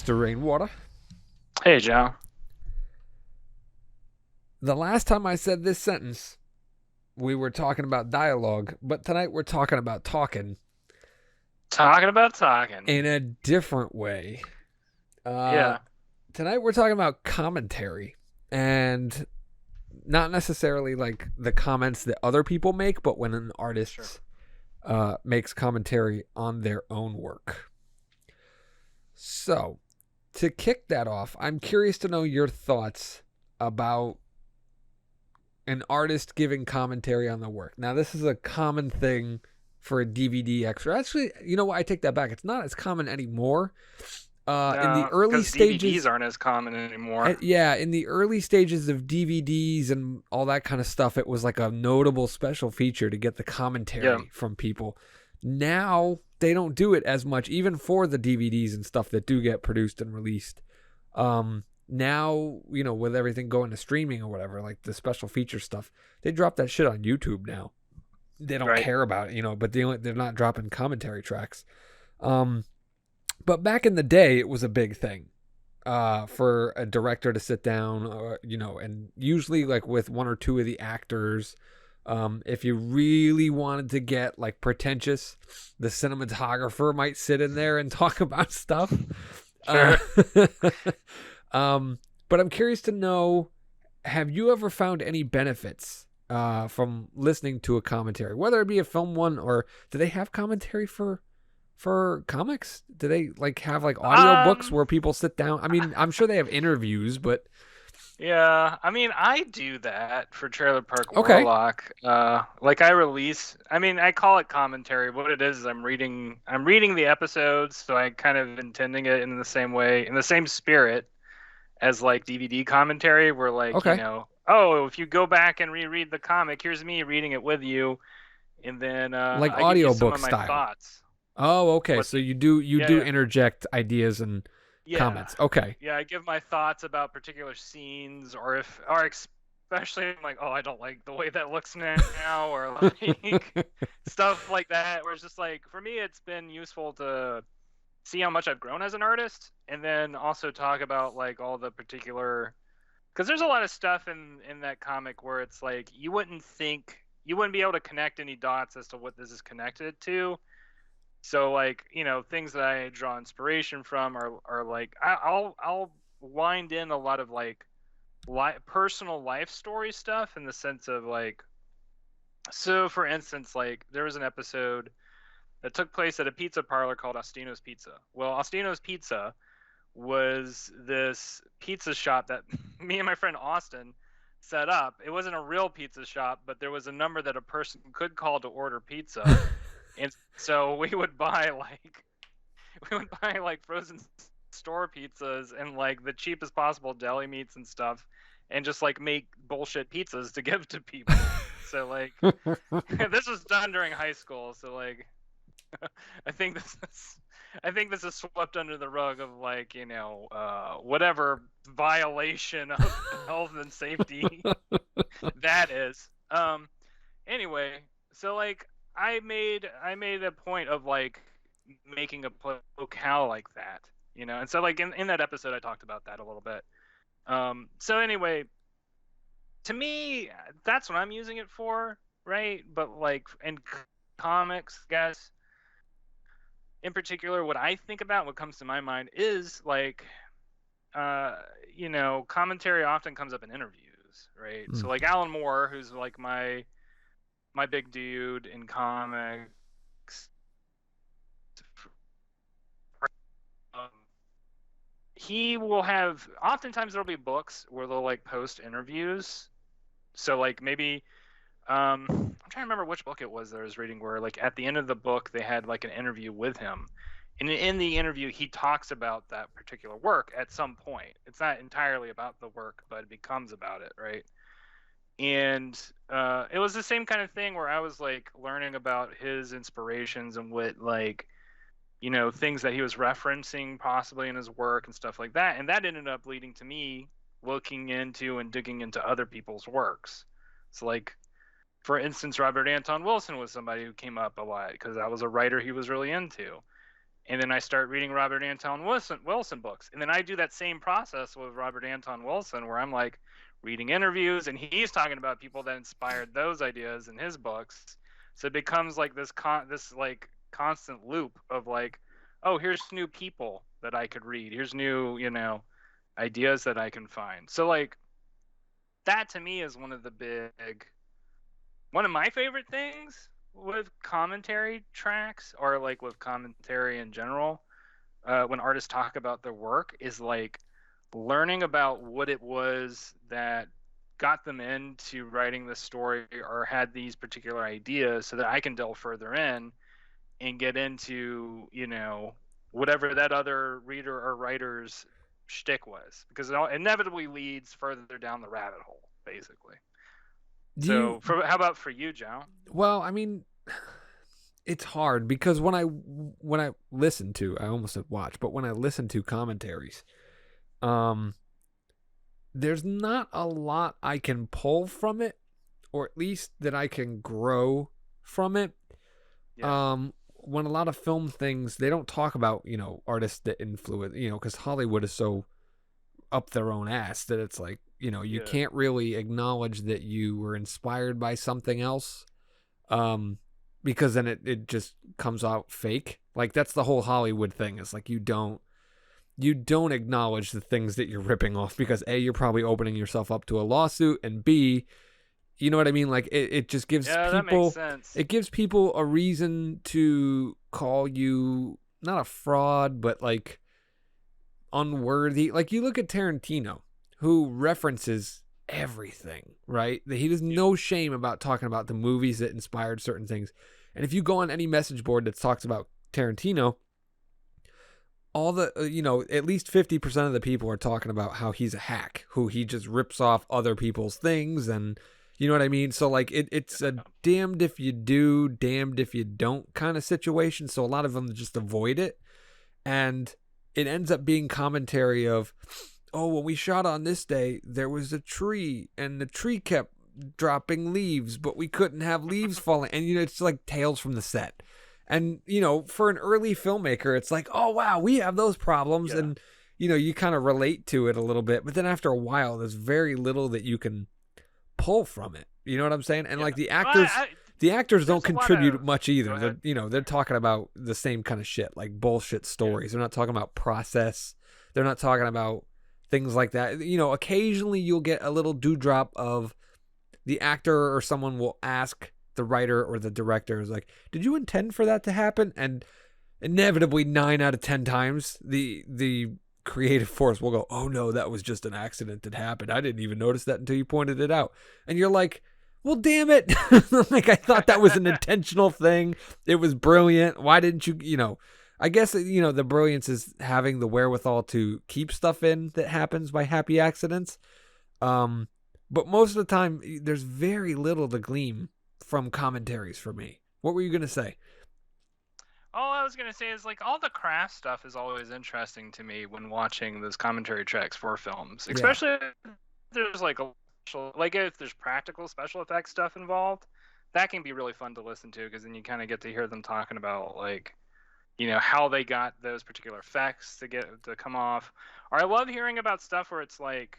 Mr. Rainwater. Hey, Jow. The last time I said this sentence, we were talking about dialogue, but tonight we're talking about talking Talking about talking. in a different way. Uh, Yeah, Tonight we're talking about commentary and not necessarily like the comments that other people make, but when an sure. artist makes commentary on their own work. So, to kick that off, I'm curious to know your thoughts about an artist giving commentary on the work. Now, this is a common thing for a DVD extra. Actually, you know what? I take that back. It's not as common anymore. In the No, early because DVDs stages, aren't as common anymore. yeah, in the early stages of DVDs and all that kind of stuff, it was like a notable special feature to get the Yeah, commentary from people. Now they don't do it as much, even for the DVDs and stuff that do get produced and released. Now, with everything going to streaming or whatever, like the special feature stuff, they drop that shit on YouTube now. They don't right. care about it, but they're not dropping commentary tracks. But back in the day, it was a big thing for a director to sit down, and usually like with one or two of the actors. If you really wanted to get like pretentious, the cinematographer might sit in there and talk about stuff. Uh, Sure. but I'm curious to know, have you ever found any benefits from listening to a commentary, whether it be a film one, or do they have commentary for comics? Do they like have like audio books Um, where people sit down? I mean, I'm sure they have interviews, but yeah, I mean, I do that for Trailer Park okay. Warlock. Like I call it commentary. What it is I'm reading the episodes, so I kind of intending it in the same way, in the same spirit as like DVD commentary, where like, Okay. oh, if you go back and reread the comic, here's me reading it with you, and then Like I give you some audiobook of my style. thoughts. Oh, okay. What's So you do yeah, interject ideas and yeah, comments. Okay. yeah. I give my thoughts about particular scenes, or especially I'm like, oh, I don't like the way that looks now, or like stuff like that. Where it's just like, for me, it's been useful to see how much I've grown as an artist, and then also talk about like all the particular, because there's a lot of stuff in that comic where it's like you wouldn't be able to connect any dots as to what this is connected to. So like, things that I draw inspiration from are like I'll wind in a lot of like personal life story stuff, in the sense of like, so for instance, like there was an episode that took place at a pizza parlor called Ostino's Pizza. Well, Ostino's Pizza was this pizza shop that me and my friend Austin set up. It wasn't a real pizza shop, but there was a number that a person could call to order pizza. And so we would buy like frozen store pizzas and like the cheapest possible deli meats and stuff, and just like make bullshit pizzas to give to people. So like this was done during high school, so like I think this is I think this is swept under the rug of like, whatever violation of health and safety that is. Anyway, so like I made a point of like making a locale like that, and so like in that episode I talked about that a little bit. So anyway, to me that's what I'm using it for, right? But like in comics, guys, in particular, what I think about, what comes to my mind is like, commentary often comes up in interviews, right? Mm. So like Alan Moore, who's like my big dude in comics, um, he will have, oftentimes there'll be books where they'll like post interviews. So like maybe I'm trying to remember which book it was that I was reading, where like at the end of the book they had like an interview with him, and in the interview he talks about that particular work at some point. It's not entirely about the work, but it becomes about it, right? And it was the same kind of thing where I was like learning about his inspirations and what, like, things that he was referencing possibly in his work and stuff like that, and that ended up leading to me looking into and digging into other people's works. So like, for instance, Robert Anton Wilson was somebody who came up a lot because that was a writer he was really into. and then I start reading Robert Anton Wilson books, and then I do that same process with Robert Anton Wilson, where I'm like reading interviews, and he's talking about people that inspired those ideas in his books. So it becomes like this like constant loop of like, oh, here's new people that I could read. Here's new, ideas that I can find. So like that to me is one of my favorite things with commentary tracks, or like with commentary in general, when artists talk about their work, is like learning about what it was that got them into writing this story or had these particular ideas, so that I can delve further in and get into, whatever that other reader or writer's shtick was, because it all inevitably leads further down the rabbit hole, basically. Do you? So, how about for you, Joe? Well, I mean, it's hard because when I listen to, I almost said watch, but when I listen to commentaries, um, there's not a lot I can pull from it, or at least that I can grow from it. Yeah, When a lot of film things, they don't talk about, artists that influence, because Hollywood is so up their own ass that it's like, you yeah, can't really acknowledge that you were inspired by something else. Because then it just comes out fake. Like that's the whole Hollywood thing. It's like you don't acknowledge the things that you're ripping off because A, you're probably opening yourself up to a lawsuit, and B, you know what I mean? Like it just gives yeah. That makes people sense. it gives people a reason to call you not a fraud, but like unworthy. Like you look at Tarantino, who references everything, right? He has Yeah, no shame about talking about the movies that inspired certain things. And if you go on any message board that talks about Tarantino, all the at least 50% of the people are talking about how he's a hack, who he just rips off other people's things, and you know what I mean. So like it's a damned if you do, damned if you don't kind of situation. So a lot of them just avoid it, and it ends up being commentary of, oh, when we shot on this day, there was a tree and the tree kept dropping leaves, but we couldn't have leaves falling. And, it's like tales from the set. And, for an early filmmaker, it's like, oh, wow, we have those problems. yeah, And, you kind of relate to it a little bit. But then after a while, there's very little that you can pull from it. You know what I'm saying? And yeah. like Well, the actors don't there's a lot contribute of. much Go either. ahead. They're talking about the same kind of shit, like bullshit Yeah, stories. They're not talking about process. They're not talking about things like that. Occasionally you'll get a little dewdrop of the actor or someone will ask the writer or the director, is like, did you intend for that to happen? And inevitably 9 out of 10 times the creative force will go, oh no, that was just an accident that happened. I didn't even notice that until you pointed it out. And you're like, well, damn it. Like, I thought that was an intentional thing. It was brilliant. Why didn't you, I guess, the brilliance is having the wherewithal to keep stuff in that happens by happy accidents. But most of the time, there's very little to glean from commentaries for me. What were you going to say? all I was gonna say is like all the craft stuff is always interesting to me when watching those commentary tracks for films, Yeah. especially if there's like like if there's practical special effects stuff involved. That can be really fun to listen to, because then you kind of get to hear them talking about like, how they got those particular effects to come off. Or I love hearing about stuff where it's like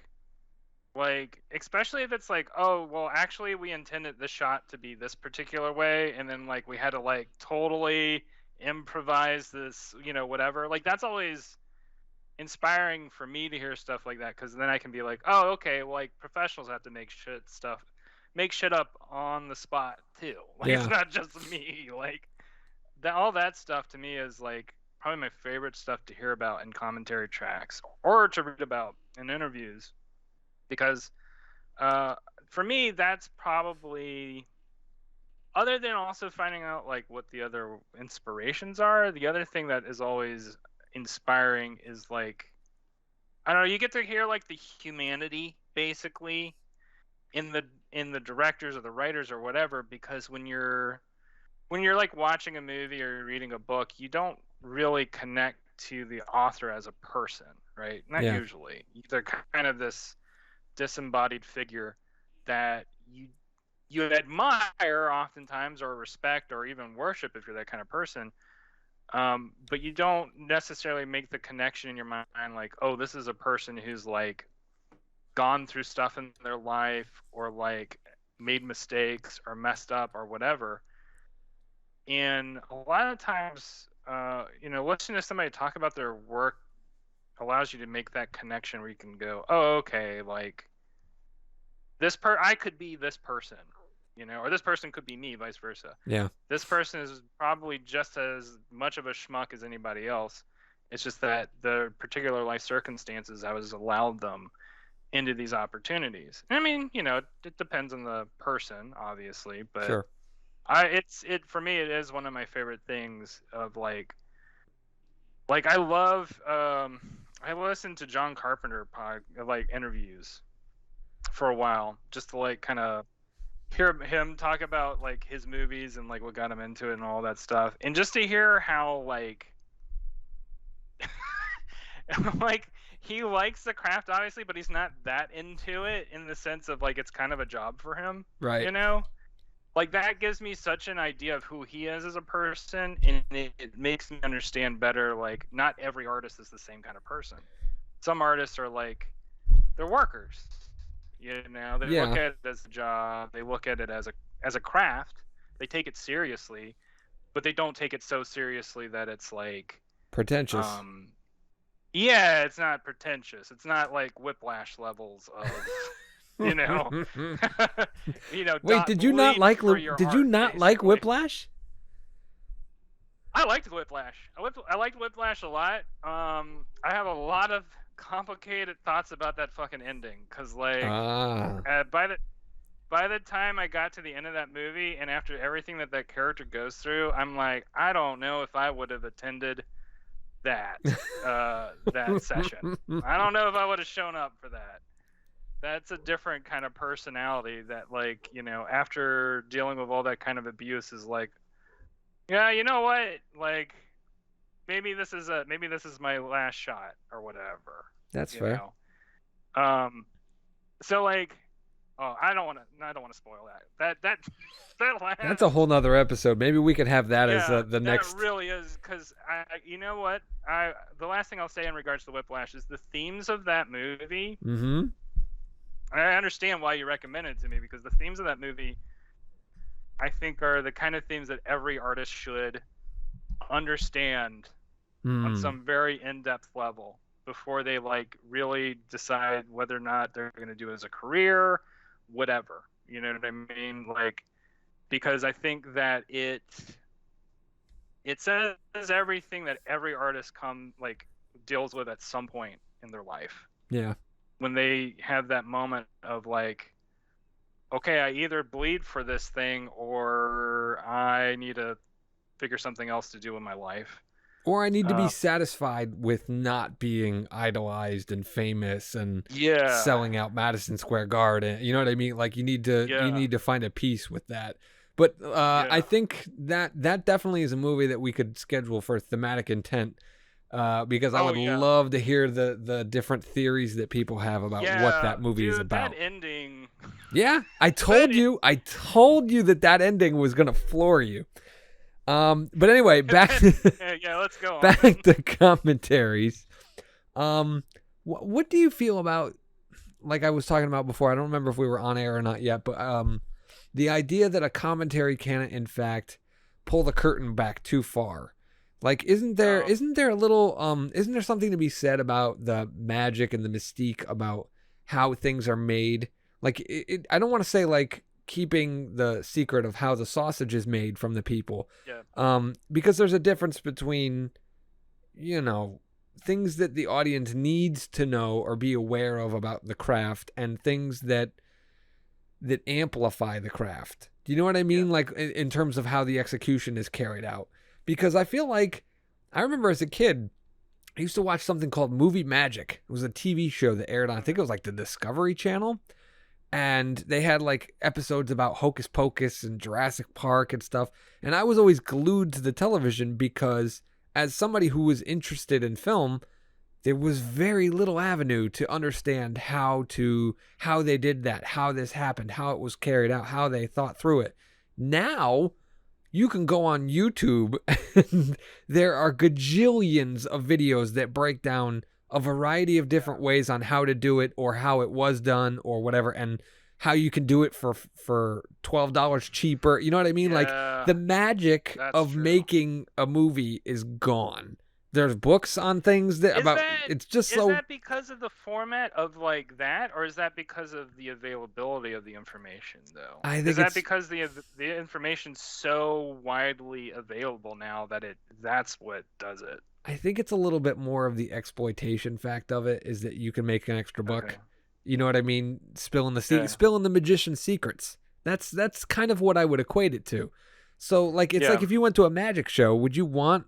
especially if it's like, oh well, actually we intended the shot to be this particular way, and then like we had to like totally improvise this, whatever. Like that's always inspiring for me to hear stuff like that, because then I can be like, oh okay, well, like professionals have to make shit up on the spot too. Like it's Yeah. not just me. Like that, all that stuff to me is like probably my favorite stuff to hear about in commentary tracks or to read about in interviews, because uh, for me, that's probably, other than also finding out like what the other inspirations are. The other thing that is always inspiring is like, I don't know, you get to hear like the humanity basically in the directors or the writers or whatever, because when you're like watching a movie or reading a book, you don't really connect to the author as a person, right? Not Yeah. usually. They're kind of this disembodied figure that you admire oftentimes, or respect, or even worship if you're that kind of person. But you don't necessarily make the connection in your mind like, oh, this is a person who's like gone through stuff in their life or like made mistakes or messed up or whatever. And a lot of times, listening to somebody talk about their work allows you to make that connection where you can go, oh, okay, like I could be this person, or this person could be me, vice versa. Yeah. This person is probably just as much of a schmuck as anybody else. It's just that the particular life circumstances I was allowed them into these opportunities. I mean, it depends on the person, obviously, but Sure. For me, it is one of my favorite things of like I love, I listened to John Carpenter interviews for a while just to like kind of hear him talk about like his movies and like what got him into it and all that stuff, and just to hear how like like he likes the craft obviously, but he's not that into it in the sense of like it's kind of a job for him, Right. Like that gives me such an idea of who he is as a person, and it makes me understand better like not every artist is the same kind of person. Some artists are like, they're workers, they look at it as a job, they look at it as a craft, they take it seriously, but they don't take it so seriously that it's like pretentious. Yeah, it's not pretentious. It's not like Whiplash levels of, Wait, did you not like Whiplash? I liked Whiplash. I liked Whiplash a lot. I have a lot of complicated thoughts about that fucking ending, because like by the time I got to the end of that movie and after everything that character goes through, I'm like, I don't know if I would have attended that session. I don't know if I would have shown up for that. That's a different kind of personality that like, after dealing with all that kind of abuse is like, yeah, you know what? Like maybe this is my last shot or whatever. That's fair. So like, oh, I don't want to spoil that. That's a whole nother episode. Maybe we could have that as the next. It really is, because you know what? The last thing I'll say in regards to Whiplash is the themes of that movie. Mm-hmm. I understand why you recommended it to me, because the themes of that movie, I think, are the kind of themes that every artist should understand on some very in-depth level before they like really decide whether or not they're going to do it as a career, whatever. You know what I mean? Like, because I think that it says everything that every artist deals with at some point in their life. Yeah. When they have that moment of like, okay, I either bleed for this thing or I need to figure something else to do in my life. Or I need to be satisfied with not being idolized and famous and selling out Madison Square Garden. You know what I mean? Like you need to find a peace with that. But I think that definitely is a movie that we could schedule for thematic intent, because I would love to hear the different theories that people have about what that movie is about. That ending. Yeah, I told you that ending was gonna floor you. But anyway, back let's go on. Back to commentaries. What do you feel about, like I was talking about before, I don't remember if we were on air or not yet, but the idea that a commentary can in fact pull the curtain back too far. Like isn't there a little isn't there something to be said about the magic and the mystique about how things are made? Like I don't want to say like keeping the secret of how the sausage is made from the people. Because there's a difference between, things that the audience needs to know or be aware of about the craft and things that amplify the craft. Do you know what I mean? Like in terms of how the execution is carried out. Because I feel like, I remember as a kid, I used to watch something called Movie Magic. It was a TV show that aired on, I think it was like the Discovery Channel. And they had like episodes about Hocus Pocus and Jurassic Park and stuff. And I was always glued to the television because as somebody who was interested in film, there was very little avenue to understand how they did that, how this happened, how it was carried out, how they thought through it. Now, you can go on YouTube and there are gajillions of videos that break down a variety of different ways on how to do it or how it was done or whatever, and how you can do it for $12 cheaper. You know what I mean? Like, Yeah, the magic that's of true. making a movie is gone. There's books on things that Is about that it's just is so. that because of the format of like that, or is that because of the availability of the information though? I Is think that it's because the information's so widely available now that that's what does it? I think it's a little bit more of the exploitation fact of it, is that you can make an extra Okay. buck. You know what I mean? Yeah. Spilling the magician's secrets. That's kind of what I would equate it to. So, like, it's Yeah. like if you went to a magic show, would you want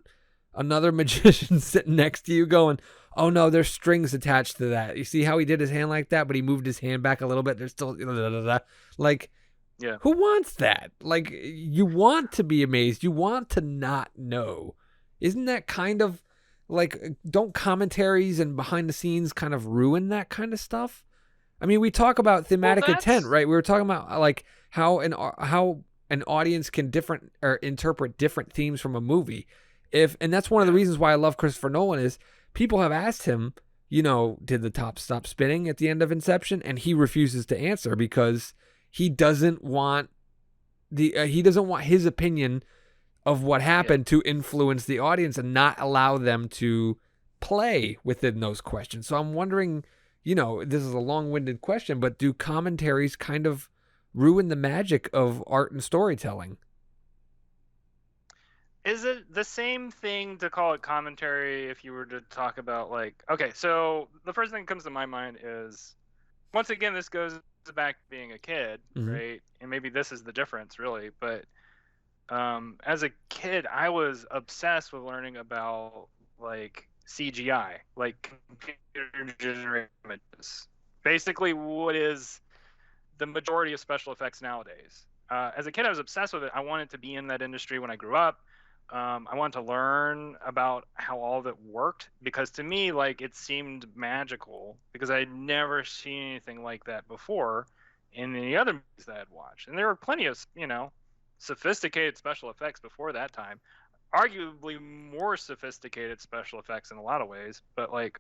another magician sitting next to you going, "Oh no, there's strings attached to that. You see how he did his hand like that, but he moved his hand back a little bit. There's still like, Yeah. who wants that? Like, you want to be amazed. You want to not know. Isn't that kind of like, don't commentaries and behind the scenes kind of ruin that kind of stuff? I mean, we talk about Well, thematic intent, that's right? We were talking about like how an audience can different or interpret different themes from a movie. And that's one of the yeah. reasons why I love Christopher Nolan is people have asked him, did the top stop spinning at the end of Inception, and he refuses to answer because he doesn't want his opinion of what Yeah. happened to influence the audience and not allow them to play within those questions. So I'm wondering, this is a long-winded question, but do commentaries kind of ruin the magic of art and storytelling? Is it the same thing to call it commentary if you were to talk about like okay, so the first thing that comes to my mind is once again this goes back to being a kid, Mm-hmm. right? And maybe this is the difference really, but as a kid I was obsessed with learning about like CGI, like computer generated images. Basically what is the majority of special effects nowadays. As a kid, I was obsessed with it. I wanted to be in that industry when I grew up. I wanted to learn about how all of it worked because to me, like, it seemed magical because I had never seen anything like that before in any other movies that I had watched. And there were plenty of, sophisticated special effects before that time, arguably more sophisticated special effects in a lot of ways. But like,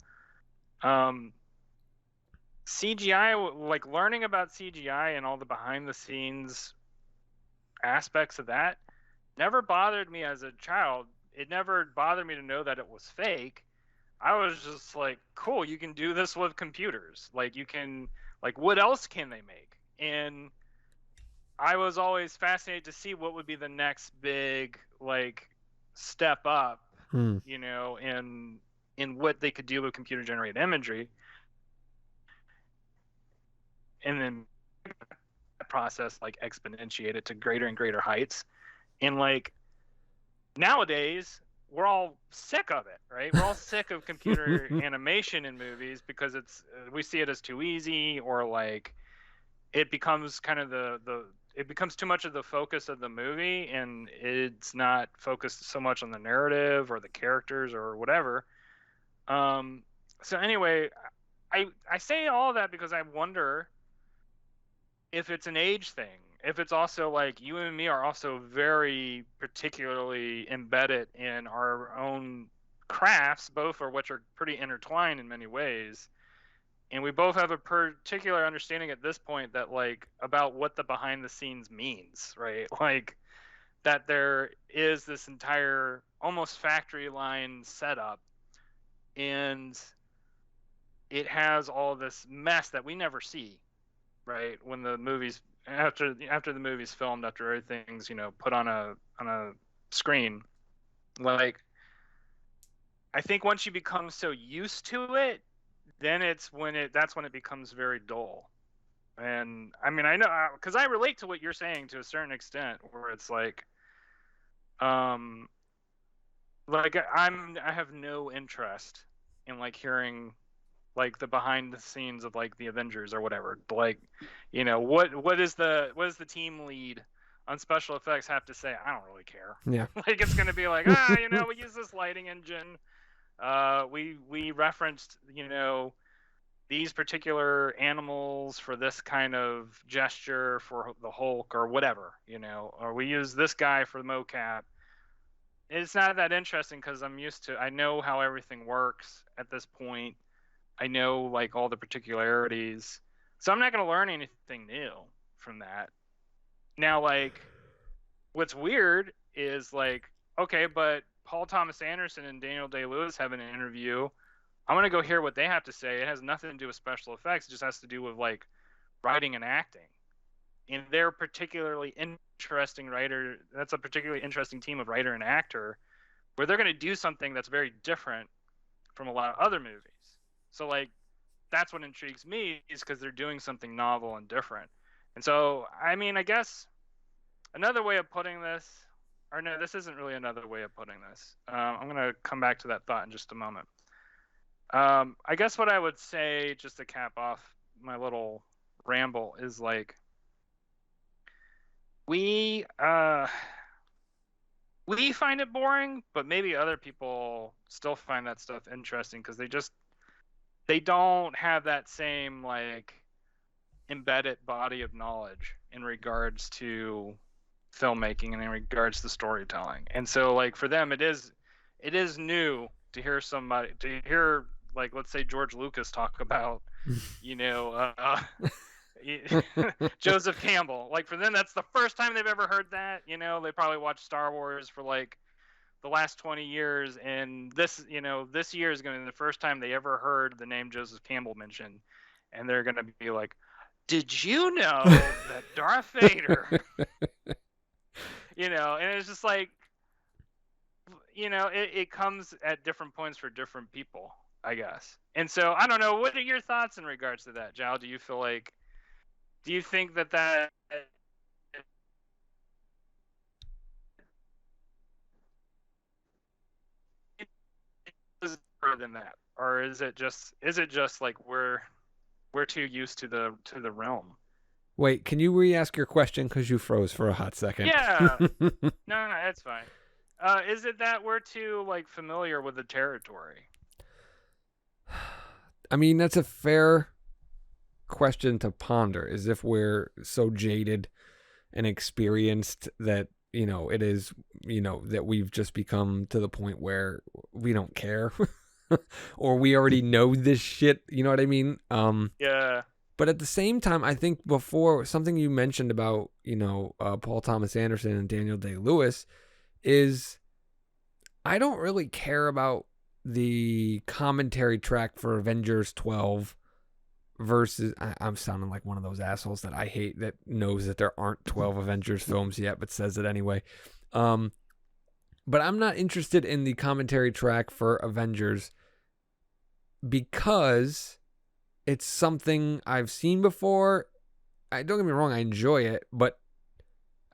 um, CGI, like learning about CGI and all the behind the scenes aspects of that, never bothered me as a child. It never bothered me to know that it was fake. I was just like, cool, you can do this with computers. Like, you can, like, what else can they make? And I was always fascinated to see what would be the next big, like, step up, Hmm. in what they could do with computer generated imagery. And then that process like exponentiated to greater and greater heights. And like nowadays, we're all sick of it, right? We're all sick of computer animation in movies because we see it as too easy, or like it becomes kind of it becomes too much of the focus of the movie, and it's not focused so much on the narrative or the characters or whatever. So anyway, I say all that because I wonder if it's an age thing, if it's also like you and me are also very particularly embedded in our own crafts, both of which are pretty intertwined in many ways. And we both have a particular understanding at this point that like about what the behind the scenes means, right? Like that there is this entire almost factory line setup, and it has all this mess that we never see, right? When the movies after the movie's filmed, after everything's put on a screen, like I think once you become so used to it, then that's when it becomes very dull. And I mean, I know because I relate to what you're saying to a certain extent, where it's um, like I have no interest in like hearing like the behind the scenes of like the Avengers or whatever. Like, what is the team lead on special effects have to say? I don't really care. Yeah. Like it's gonna be like, we use this lighting engine. We referenced, these particular animals for this kind of gesture for the Hulk or whatever, or we use this guy for the mocap. It's not that interesting because I know how everything works at this point. I know like all the particularities. So I'm not going to learn anything new from that. Now, like, what's weird is like, okay, but Paul Thomas Anderson and Daniel Day-Lewis have an interview. I'm going to go hear what they have to say. It has nothing to do with special effects. It just has to do with like writing and acting. And they're particularly interesting writer. That's a particularly interesting team of writer and actor where they're going to do something that's very different from a lot of other movies. So like, that's what intrigues me is because they're doing something novel and different. And so, I mean, I guess another way of putting this, or no, this isn't really another way of putting this. I'm going to come back to that thought in just a moment. I guess what I would say, just to cap off my little ramble, is like, we find it boring, but maybe other people still find that stuff interesting because they don't have that same like embedded body of knowledge in regards to filmmaking and in regards to storytelling. And so like for them it is new to hear like, let's say George Lucas talk about Joseph Campbell. Like for them that's the first time they've ever heard that. They probably watched Star Wars for like the last 20 years, and this year is going to be the first time they ever heard the name Joseph Campbell mentioned, and they're going to be like, did you know that Darth Vader and it's just like, it comes at different points for different people, I guess. And so I don't know, what are your thoughts in regards to that, Jow? Do you think that is better than that, or is it just like we're too used to the realm? Wait, can you re-ask your question because you froze for a hot second? Yeah. No, that's fine. Is it that we're too like familiar with the territory? I mean, that's a fair question to ponder, as if we're so jaded and experienced that it is that we've just become to the point where we don't care or we already know this shit, you know what I mean? Yeah. But at the same time, I think before, something you mentioned about Paul Thomas Anderson and Daniel Day-Lewis is, I don't really care about the commentary track for Avengers 12 versus, I'm sounding like one of those assholes that I hate that knows that there aren't 12 Avengers films yet but says it anyway. But I'm not interested in the commentary track for Avengers because it's something I've seen before. Don't get me wrong, I enjoy it, but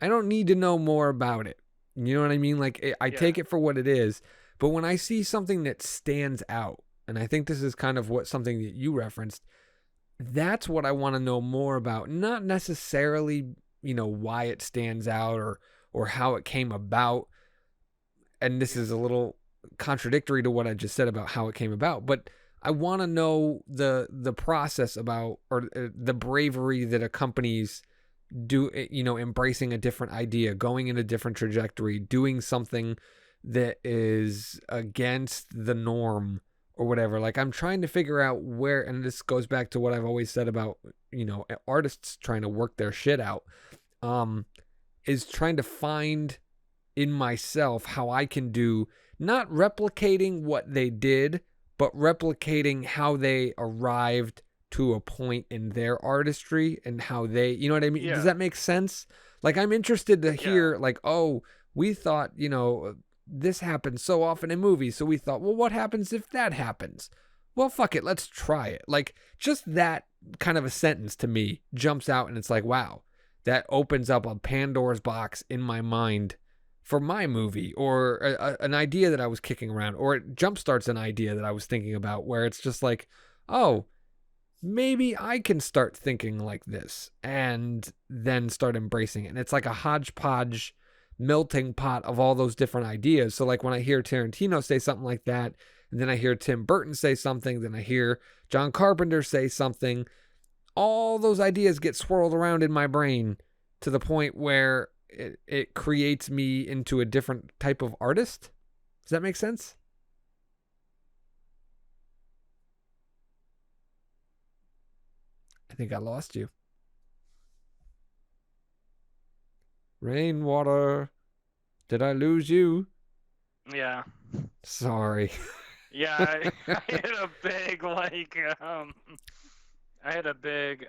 I don't need to know more about it. You know what I mean? Like, I take it for what it is. But when I see something that stands out, and I think this is kind of something that you referenced, that's what I want to know more about. Not necessarily, why it stands out or how it came about. And this is a little contradictory to what I just said about how it came about, but I want to know the process about, or the bravery that accompanies embracing a different idea, going in a different trajectory, doing something that is against the norm or whatever. Like, I'm trying to figure out where, and this goes back to what I've always said about, artists trying to work their shit out, is trying to find in myself how I can do, not replicating what they did, but replicating how they arrived to a point in their artistry and how they, you know what I mean? Yeah. Does that make sense? Like, I'm interested to hear, like, oh, we thought, this happens so often in movies, so we thought, well, what happens if that happens? Well, fuck it, let's try it. Like, just that kind of a sentence to me jumps out, and it's like, wow, that opens up a Pandora's box in my mind for my movie, or an idea that I was kicking around, or it jumpstarts an idea that I was thinking about, where it's just like, oh, maybe I can start thinking like this, and then start embracing it. And it's like a hodgepodge melting pot of all those different ideas. So like when I hear Tarantino say something like that, and then I hear Tim Burton say something, then I hear John Carpenter say something. All those ideas get swirled around in my brain to the point where it creates me into a different type of artist. Does that make sense? I think I lost you. Rainwater. Did I lose you? Yeah. Sorry. Yeah, I had a big I had a big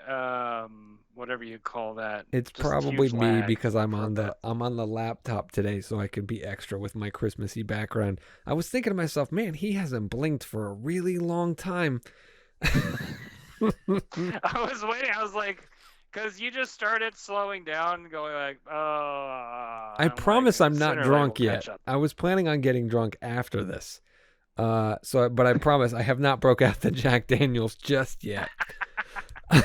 whatever you call that. It's Just probably huge me lag because I'm for a on bit. the laptop today, so I can be extra with my Christmassy background. I was thinking to myself, man, he hasn't blinked for a really long time. I was waiting. I was like, because you just started slowing down and going like, oh, I I'm like, promise I'm not sooner or later we'll drunk yet. catch up. I was planning on getting drunk after this. But I promise I have not broke out the Jack Daniels just yet. All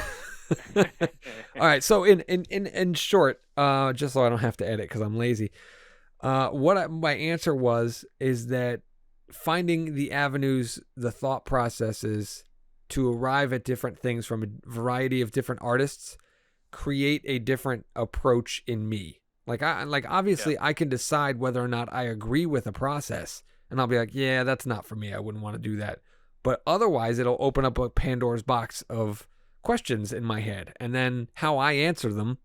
right. So in short, just so I don't have to edit because I'm lazy. My answer is that finding the avenues, the thought processes to arrive at different things from a variety of different artists create a different approach in me. Like obviously I can decide whether or not I agree with a process, and I'll be like, yeah, that's not for me. I wouldn't want to do that. But otherwise, it'll open up a Pandora's box of questions in my head, and then how I answer them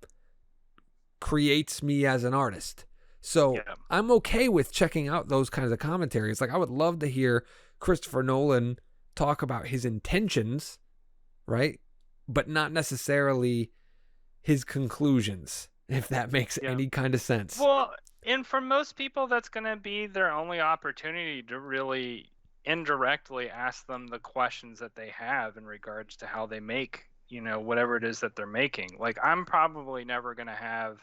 creates me as an artist. So Yeah. I'm okay with checking out those kinds of commentaries. Like I would love to hear Christopher Nolan talk about his intentions, right? But not necessarily his conclusions, if that makes Yeah. any kind of sense. Well, and for most people, that's going to be their only opportunity to really indirectly ask them the questions that they have in regards to how they make, whatever it is that they're making. Like, I'm probably never going to have,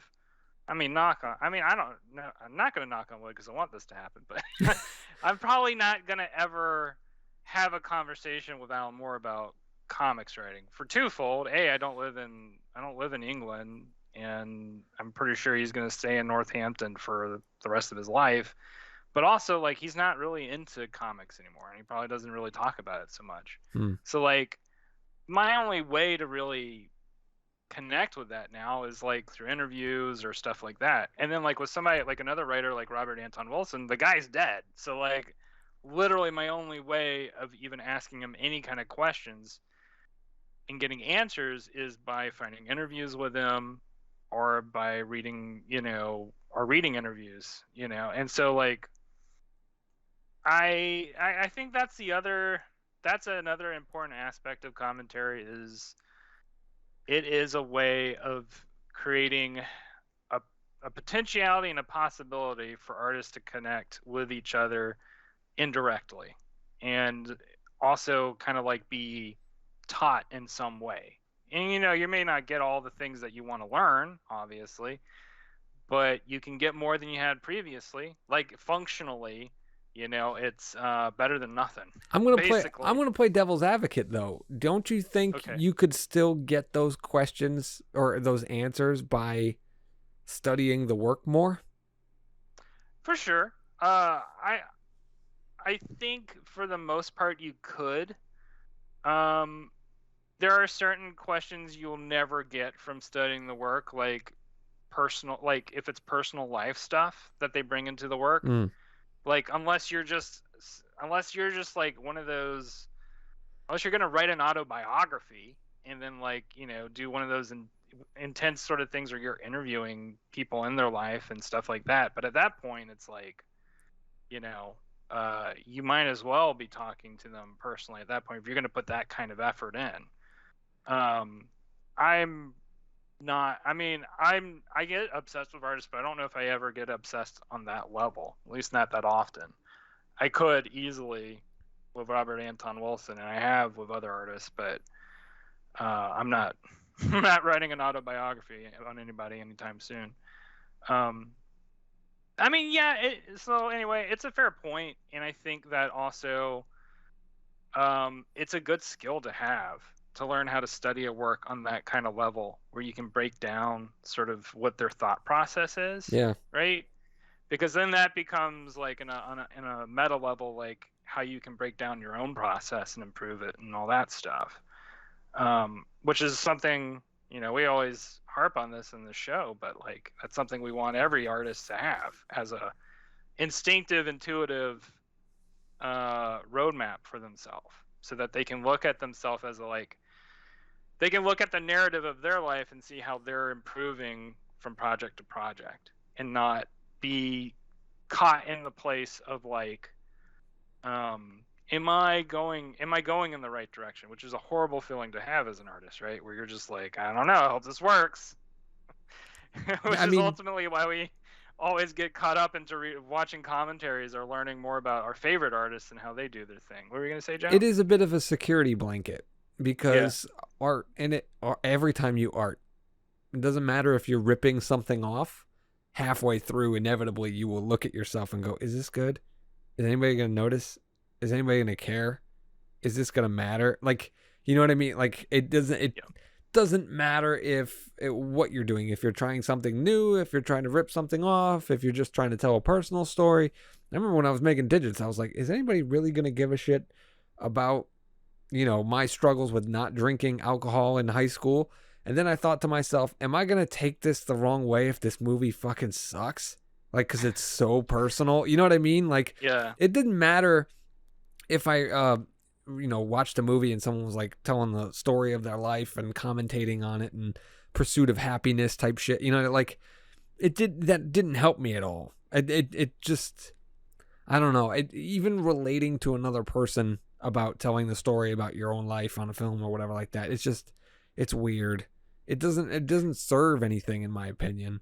I mean, I don't know, I'm not going to knock on wood because I want this to happen, but I'm probably not going to ever have a conversation with Alan Moore about comics writing for twofold. I don't live in England, and I'm pretty sure he's going to stay in Northampton for the rest of his life. But also, like, he's not really into comics anymore, and he probably doesn't really talk about it so much. So, like, my only way to really connect with that now is like through interviews or stuff like that. And then like with somebody like another writer like Robert Anton Wilson, the guy's dead. So like literally my only way of even asking him any kind of questions and getting answers is by finding interviews with him or by reading, or reading interviews, And so like I think that's another important aspect of commentary is it is a way of creating a potentiality and a possibility for artists to connect with each other indirectly and also kind of like be taught in some way. And you may not get all the things that you want to learn, obviously, but you can get more than you had previously. Like functionally, it's better than nothing. I'm gonna play devil's advocate though. Don't you think Okay. you could still get those questions or those answers by studying the work more? For sure. I think for the most part you could. There are certain questions you'll never get from studying the work, like if it's personal life stuff that they bring into the work. Like unless you're just like one of those, unless you're gonna write an autobiography and then like do one of those intense sort of things where you're interviewing people in their life and stuff like that. But at that point, it's like, you might as well be talking to them personally at that point if you're going to put that kind of effort in. I'm not. I mean, I get obsessed with artists, but I don't know if I ever get obsessed on that level. At least not that often. I could easily with Robert Anton Wilson, and I have with other artists, but I'm not. I'm not writing an autobiography on anybody anytime soon. I mean, yeah. So anyway, it's a fair point, and I think that also, it's a good skill to have to learn how to study a work on that kind of level, where you can break down sort of what their thought process is. Yeah. Right. Because then that becomes like in a meta level, like how you can break down your own process and improve it and all that stuff. Which is something, we always harp on this in the show, but like that's something we want every artist to have as a instinctive, intuitive roadmap for themselves, so that they can look at themselves as they can look at the narrative of their life and see how they're improving from project to project, and not be caught in the place of like, am I going in the right direction, which is a horrible feeling to have as an artist, right? Where you're just like, I don't know, I hope this works. Yeah, Which I is mean, ultimately why we always get caught up into watching commentaries or learning more about our favorite artists and how they do their thing. What were you going to say, it Joe? is a bit of a security blanket Yeah. because art in it, every time you art, it doesn't matter if you're ripping something off. Halfway through, inevitably, you will look at yourself and go, "Is this good? Is anybody gonna notice? Is anybody gonna care? Is this gonna matter?" Like, you know what I mean? Like, it Yeah. doesn't matter what you're doing. If you're trying something new, if you're trying to rip something off, if you're just trying to tell a personal story. I remember when I was making digits, I was like, "Is anybody really gonna give a shit about my struggles with not drinking alcohol in high school?" And then I thought to myself, am I going to take this the wrong way if this movie fucking sucks? Like, because it's so personal. You know what I mean? Like, Yeah. it didn't matter if I, watched a movie and someone was like telling the story of their life and commentating on it and pursuit of happiness type shit. Like, that didn't help me at all. It just, I don't know. Even relating to another person about telling the story about your own life on a film or whatever like that, it's weird. It doesn't serve anything in my opinion.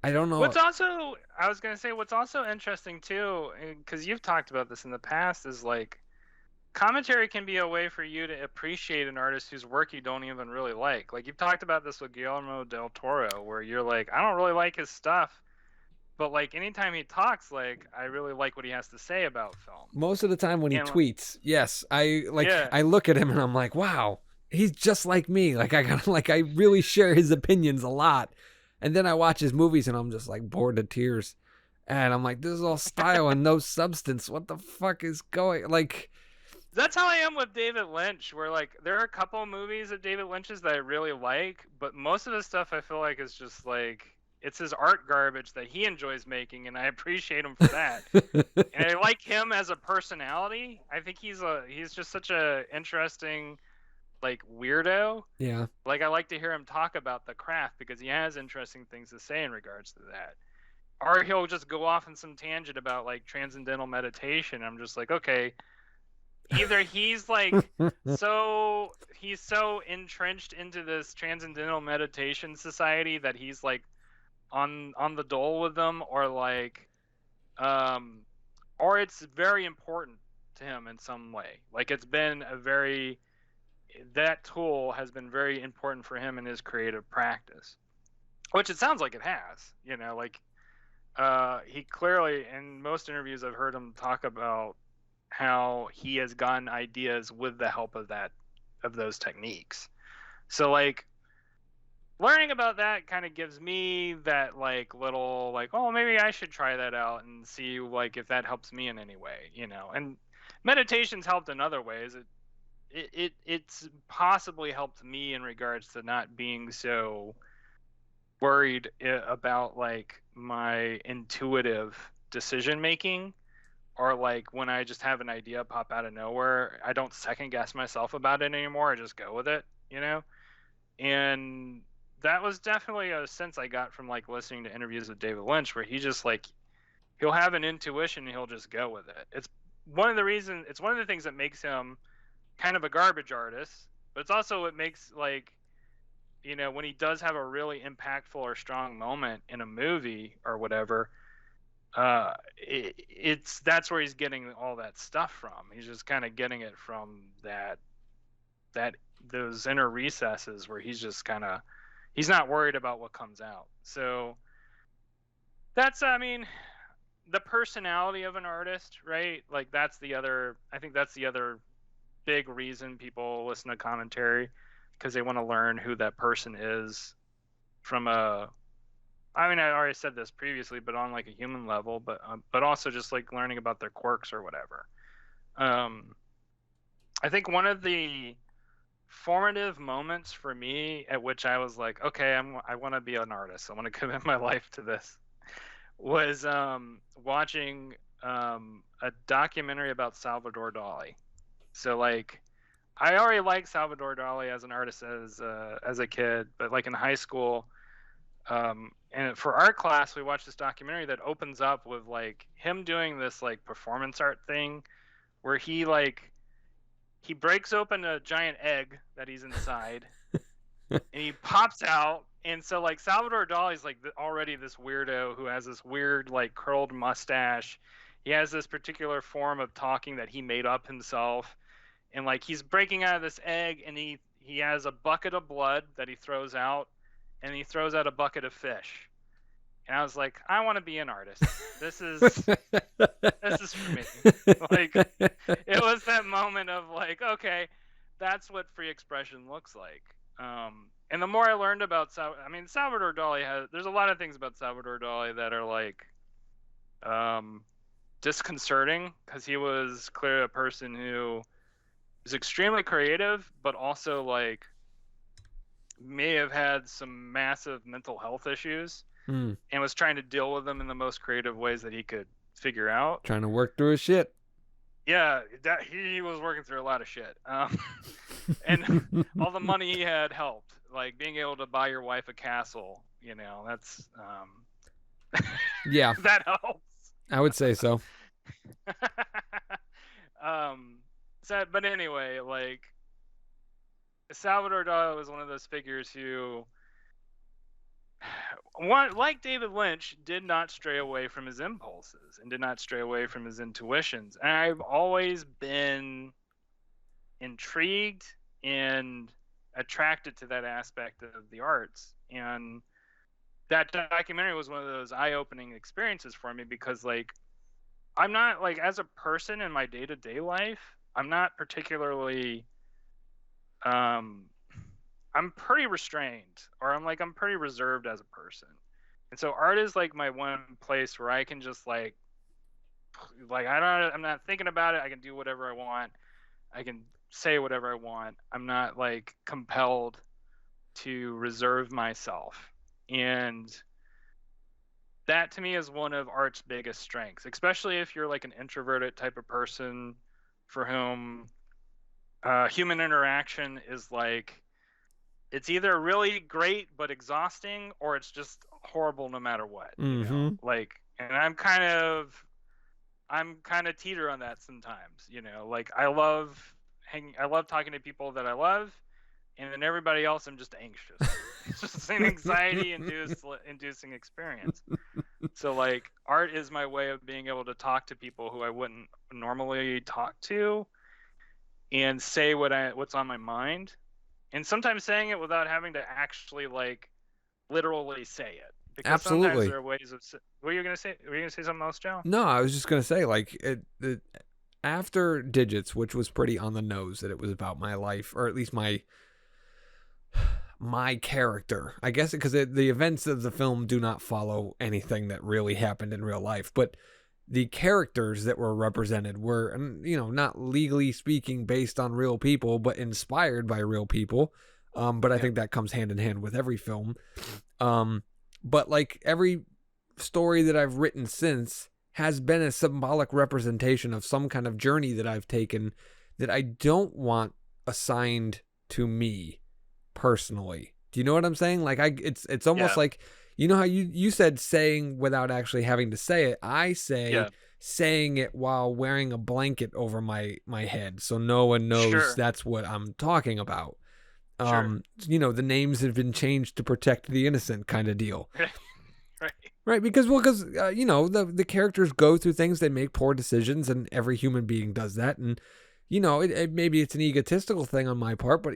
I don't know. I was going to say, what's also interesting too, because you've talked about this in the past, is like commentary can be a way for you to appreciate an artist whose work you don't even really like. Like you've talked about this with Guillermo del Toro, where you're like, I don't really like his stuff, but like anytime he talks, like I really like what he has to say about film. Most of the time when he And tweets, yes, yeah, I look at him and I'm like, wow, he's just like me. Like I really share his opinions a lot. And then I watch his movies and I'm just like bored to tears. And I'm like, this is all style and no substance. What the fuck is going like? that's how I am with David Lynch, where like there are a couple of movies of David Lynch's that I really like, but most of his stuff I feel like is just like it's his art garbage that he enjoys making, and I appreciate him for that. And I like him as a personality. I think he's just such a interesting like weirdo. Yeah. Like I like to hear him talk about the craft because he has interesting things to say in regards to that. Or he'll just go off on some tangent about like transcendental meditation. I'm just like, okay, either he's like he's so entrenched into this transcendental meditation society that he's like on the dole with them, or like um or it's very important to him in some way. Like it's been a very that tool has been very important for him in his creative practice, which it sounds like it has. Like he clearly, in most interviews I've heard him talk about how he has gotten ideas with the help of those techniques. So like learning about that kind of gives me that like little like, oh, maybe I should try that out and see like if that helps me in any way. And meditation's helped in other ways. It's possibly helped me in regards to not being so worried about like my intuitive decision making, or like when I just have an idea pop out of nowhere, I don't second guess myself about it anymore. I just go with it. And that was definitely a sense I got from like listening to interviews with David Lynch, where he just like he'll have an intuition and he'll just go with it. It's one of the things that makes him kind of a garbage artist, but it's also what makes like when he does have a really impactful or strong moment in a movie or whatever, it's that's where he's getting all that stuff from. He's just kind of getting it from that those inner recesses where he's just kind of he's not worried about what comes out. So that's the personality of an artist, right? Like I think that's the other big reason people listen to commentary, because they want to learn who that person is from I already said this previously, but on like a human level, but also just like learning about their quirks or whatever. I think one of the formative moments for me at which I was like, okay, I want to be an artist. I want to commit my life to this. Was watching a documentary about Salvador Dali. So like, I already liked Salvador Dali as an artist as a kid, but like in high school, and for art class, we watched this documentary that opens up with like him doing this like performance art thing where he breaks open a giant egg that he's inside and he pops out. And so like Salvador Dali's like already this weirdo who has this weird like curled mustache. He has this particular form of talking that he made up himself. And like he's breaking out of this egg and he has a bucket of blood that he throws out and he throws out a bucket of fish. And I was like, I want to be an artist. This is for me. Like, it was that moment of like, okay, that's what free expression looks like. And the more I learned about Salvador Dali there's a lot of things about Salvador Dali that are like disconcerting, because he was clearly a person who was extremely creative, but also like may have had some massive mental health issues. And was trying to deal with them in the most creative ways that he could figure out. Trying to work through his shit. Yeah, he was working through a lot of shit. And all the money he had helped. Like being able to buy your wife a castle, that's yeah, that helps. I would say so. But anyway, like Salvador Dali was one of those figures who, like David Lynch, did not stray away from his impulses and did not stray away from his intuitions. And I've always been intrigued and attracted to that aspect of the arts. And that documentary was one of those eye-opening experiences for me, because like I'm not like, as a person in my day-to-day life, I'm not particularly I'm pretty restrained, or I'm pretty reserved as a person. And so art is like my one place where I can just like I'm not thinking about it. I can do whatever I want. I can say whatever I want. I'm not like compelled to reserve myself. And that to me is one of art's biggest strengths, especially if you're like an introverted type of person for whom human interaction is like, it's either really great but exhausting, or it's just horrible no matter what. Like, and I'm kind of teeter on that sometimes. Like I love talking to people that I love, and then everybody else I'm just anxious. It's just an anxiety inducing experience. So like art is my way of being able to talk to people who I wouldn't normally talk to, and say what's on my mind. And sometimes saying it without having to actually like literally say it. Because absolutely. Sometimes there are ways of. What were you gonna say? Were you gonna say something else, Joe? No, I was just gonna say like after Digits, which was pretty on the nose that it was about my life, or at least my character. I guess because the events of the film do not follow anything that really happened in real life, but the characters that were represented were, not legally speaking based on real people, but inspired by real people. But I think that comes hand in hand with every film. But like every story that I've written since has been a symbolic representation of some kind of journey that I've taken that I don't want assigned to me personally. Do you know what I'm saying? Like it's almost like, you know how you said saying without actually having to say it. I say saying it while wearing a blanket over my head, so no one knows that's what I'm talking about. The names have been changed to protect the innocent, kind of deal. Right, because the characters go through things, they make poor decisions, and every human being does that. And maybe it's an egotistical thing on my part, but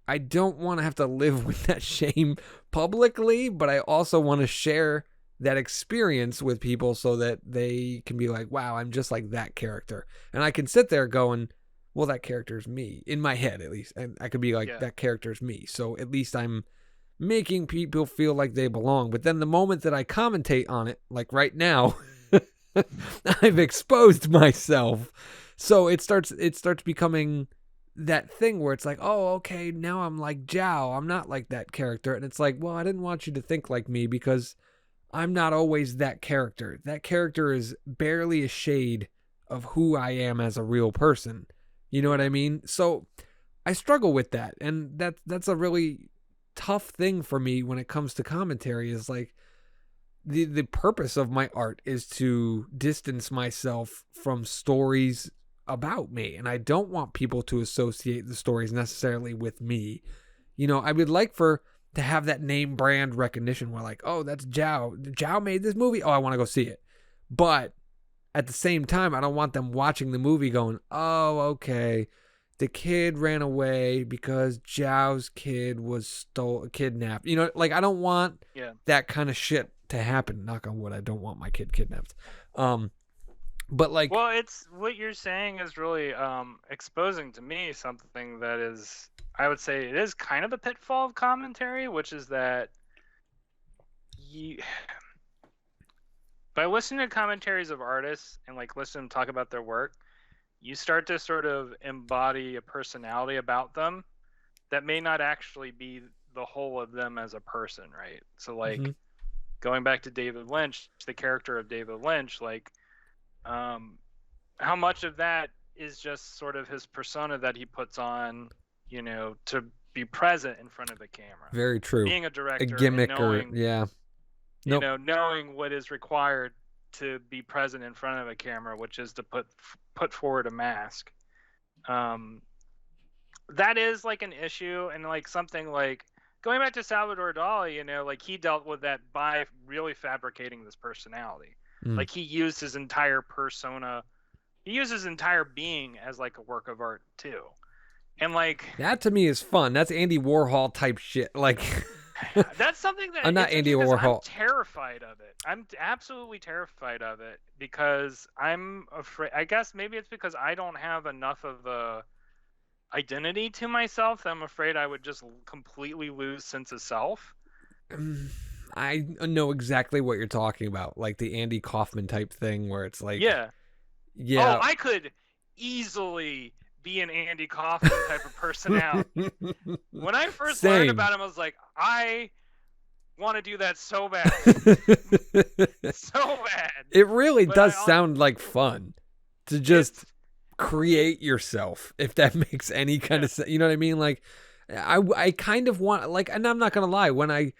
I don't want to have to live with that shame publicly, but I also want to share that experience with people so that they can be like, wow, I'm just like that character. And I can sit there going, well, that character's me, in my head at least. And I could be like, that character's me. So at least I'm making people feel like they belong. But then the moment that I commentate on it, like right now, I've exposed myself. So it starts becoming that thing where it's like, oh, okay, now I'm like Jow. I'm not like that character. And it's like, well, I didn't want you to think like me because I'm not always that character. That character is barely a shade of who I am as a real person. You know what I mean? So I struggle with that. And that's a really tough thing for me when it comes to commentary, is like the purpose of my art is to distance myself from stories about me, and I don't want people to associate the stories necessarily with me. You know, I would like to have that name brand recognition where like, oh, that's Jow. Jow made this movie. Oh, I want to go see it. But at the same time, I don't want them watching the movie going, oh, okay, the kid ran away because Jow's kid was kidnapped. You know, like I don't want that kind of shit to happen. Knock on wood, I don't want my kid kidnapped. But like, well, it's what you're saying is really exposing to me something that is, I would say, it is kind of a pitfall of commentary, which is that by listening to commentaries of artists and like listening to them talk about their work, you start to sort of embody a personality about them that may not actually be the whole of them as a person, right? So like going back to David Lynch, the character of David Lynch, like how much of that is just sort of his persona that he puts on, you know, to be present in front of the camera. Very true. Being a director, a gimmick, and knowing, you know, knowing what is required to be present in front of a camera, which is to put forward a mask. That is like an issue, and like something like going back to Salvador Dali, you know, like he dealt with that by really fabricating this personality. Like he used his entire persona, he used his entire being as like a work of art too. And like that to me is fun. That's Andy Warhol type shit. Like that's something that I'm not Andy Warhol. I'm terrified of it. I'm absolutely terrified of it because I'm afraid. I guess maybe it's because I don't have enough of a identity to myself that I'm afraid I would just completely lose sense of self. I know exactly what you're talking about, like the Andy Kaufman type thing where it's like, yeah. Oh, I could easily be an Andy Kaufman type of personality. When I first learned about him, I was like, I want to do that so bad. So bad. It really does sound like fun to just create yourself, if that makes any kind of sense. You know what I mean? Like, I kind of want, like, and I'm not going to lie,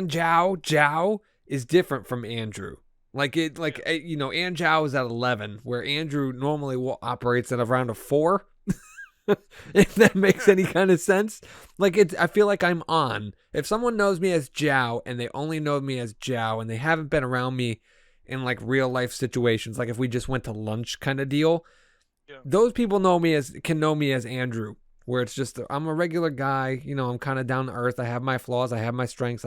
Jow is different from Andrew. Like you know, Jow is at 11, where Andrew normally operates at around a 4. If that makes any kind of sense. Like I feel like I'm on. If someone knows me as Jow and they only know me as Jow and they haven't been around me in like real life situations, like if we just went to lunch kind of deal, those people can know me as Andrew, where it's just I'm a regular guy, you know, I'm kind of down to earth. I have my flaws, I have my strengths,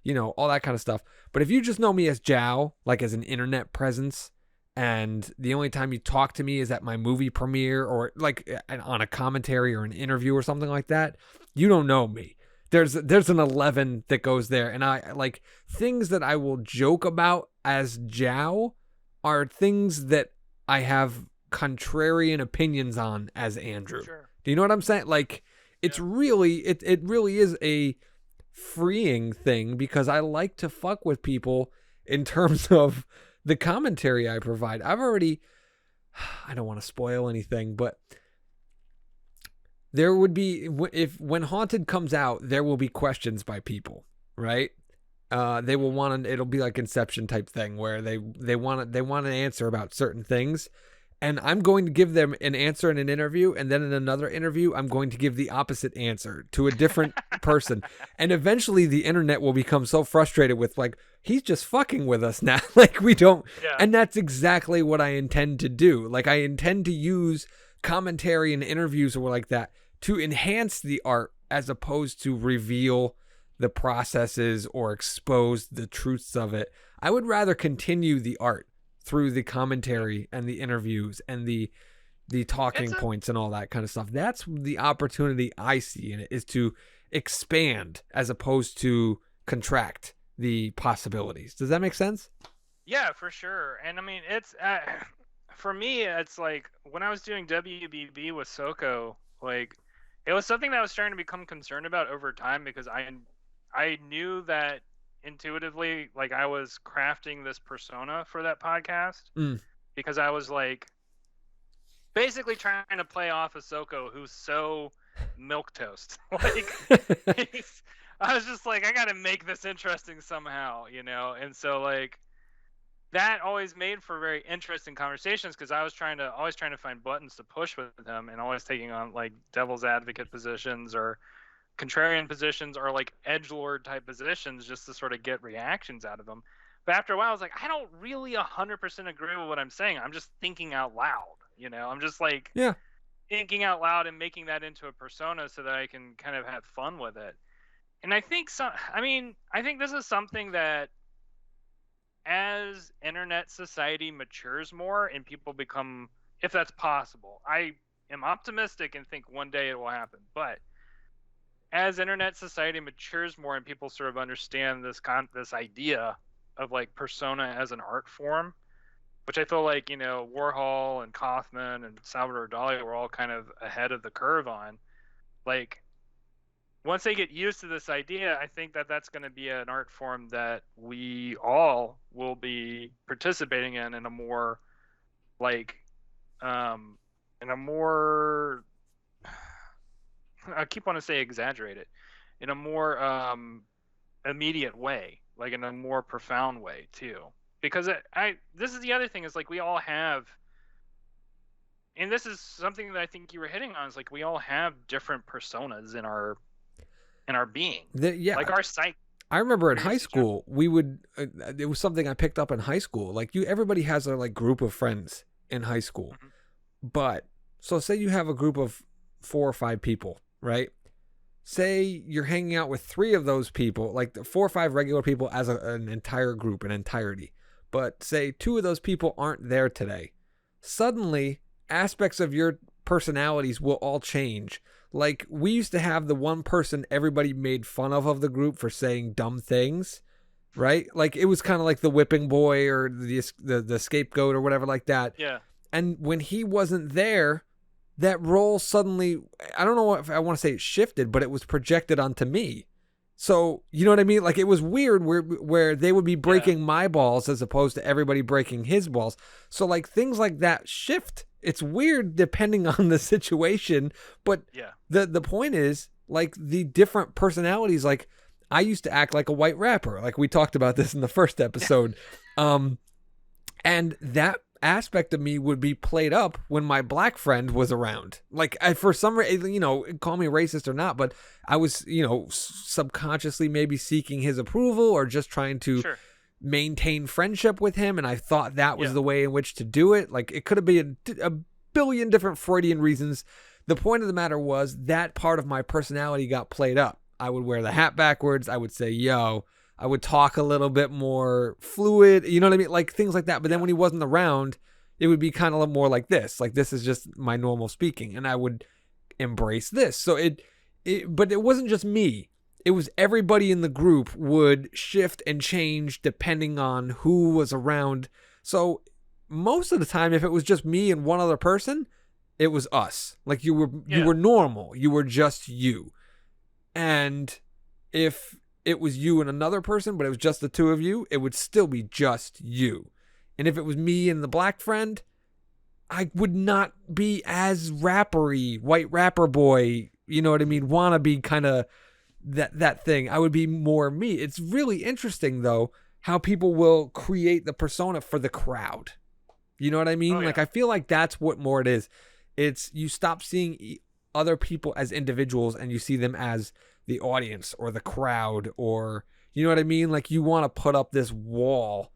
you know, all that kind of stuff. But if you just know me as Jow, like as an internet presence, and the only time you talk to me is at my movie premiere or like on a commentary or an interview or something like that, you don't know me. There's an 11 that goes there, and I like things that I will joke about as Jow are things that I have contrarian opinions on as Andrew. Sure. Do you know what I'm saying? Like it's really it really is a freeing thing because I like to fuck with people in terms of the commentary I provide. I don't want to spoil anything, but there would be, when Haunted comes out, there will be questions by people, right? They will want it'll be like Inception type thing where they want an answer about certain things. And I'm going to give them an answer in an interview, and then in another interview, I'm going to give the opposite answer to a different person. And eventually the internet will become so frustrated with like, he's just fucking with us now. Like we don't. Yeah. And that's exactly what I intend to do. Like I intend to use commentary and interviews or like that to enhance the art as opposed to reveal the processes or expose the truths of it. I would rather continue the art through the commentary and the interviews and the talking points and all that kind of stuff. That's the opportunity I see in it, is to expand as opposed to contract the possibilities. Does that make sense? Yeah, for sure. And I mean, it's for me, it's like when I was doing WBB with Soko, like it was something that I was starting to become concerned about over time because I knew that intuitively, like I was crafting this persona for that podcast Mm. because I was like basically trying to play off of Soko, who's so milk toast. Like I was just like, I got to make this interesting somehow, you know. And so like that always made for very interesting conversations because I was always trying to find buttons to push with him and always taking on like devil's advocate positions or contrarian positions or like edgelord type positions just to sort of get reactions out of him. But after a while, I was like, I don't really 100% agree with what I'm saying. I'm just thinking out loud, you know. I'm just like Yeah. thinking out loud and making that into a persona so that I can kind of have fun with it. And I think I think this is something that as internet society matures more and people become, if that's possible, I am optimistic and think one day it will happen. But as internet society matures more and people sort of understand this idea of like persona as an art form, which I feel like, you know, Warhol and Kaufman and Salvador Dali were all kind of ahead of the curve on, like once they get used to this idea, I think that that's going to be an art form that we all will be participating in a more like in a more I keep wanting to say exaggerated, in a more immediate way, like in a more profound way too. Because this is the other thing is like we all have, and this is something that I think you were hitting on, is like we all have different personas in our being, Yeah. like our psyche. I remember in Or your high suggestion. school, we would, it was something I picked up in high school. Like everybody has a like group of friends in high school. Mhm. But so say you have a group of 4 or 5 people, right? Say you're hanging out with 3 of those people, like the 4 or 5 regular people as an entire group, an entirety. But say 2 of those people aren't there today. Suddenly, aspects of your personalities will all change. Like we used to have the one person everybody made fun of the group for saying dumb things, right? Like it was kind of like the whipping boy or the scapegoat or whatever like that. Yeah. And when he wasn't there, that role suddenly, I don't know if I want to say it shifted, but it was projected onto me. So, you know what I mean? Like it was weird where they would be breaking my balls as opposed to everybody breaking his balls. So like things like that shift. It's weird depending on the situation, but Yeah. the point is like the different personalities. Like I used to act like a white rapper. Like we talked about this in the first episode. And that aspect of me would be played up when my black friend was around. Like for some reason, you know, call me racist or not, but I was, you know, subconsciously maybe seeking his approval or just trying to maintain friendship with him. And I thought that was the way in which to do it. Like it could have been a billion different Freudian reasons. The point of the matter was that part of my personality got played up. I would wear the hat backwards. I would say, yo, I would talk a little bit more fluid, you know what I mean? Like things like that. But then when he wasn't around, it would be kind of more like this. Like this is just my normal speaking. And I would embrace this. So but it wasn't just me. It was everybody in the group would shift and change depending on who was around. So most of the time, if it was just me and one other person, it was us. Like you were normal. You were just you. And if it was you and another person, but it was just the 2 of you, it would still be just you. And if it was me and the black friend, I would not be as rappery, white rapper boy, you know what I mean? Wannabe kind of that thing. I would be more me. It's really interesting though, how people will create the persona for the crowd. You know what I mean? Oh, yeah. Like, I feel like that's what more it is. It's you stop seeing other people as individuals and you see them as the audience or the crowd, or you know what I mean? Like you want to put up this wall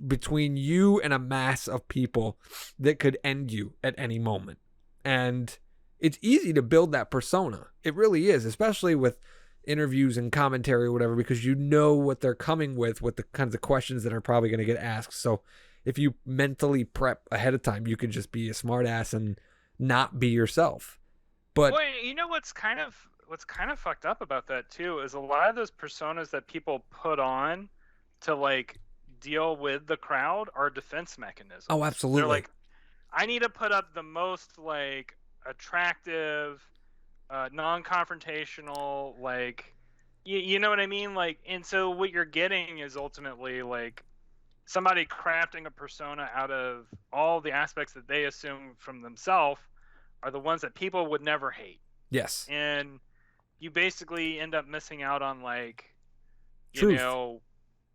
between you and a mass of people that could end you at any moment. And it's easy to build that persona. It really is, especially with interviews and commentary or whatever, because you know what they're coming with the kinds of questions that are probably going to get asked. So if you mentally prep ahead of time, you can just be a smart ass and not be yourself. But well, you know what's kind of fucked up about that too is a lot of those personas that people put on to like deal with the crowd are defense mechanisms. oh, absolutely. I need to put up the most like attractive, non-confrontational, like you know what I mean? Like, and so what you're getting is ultimately like somebody crafting a persona out of all the aspects that they assume from themselves are the ones that people would never hate. Yes. And you basically end up missing out on like, you Truth. know,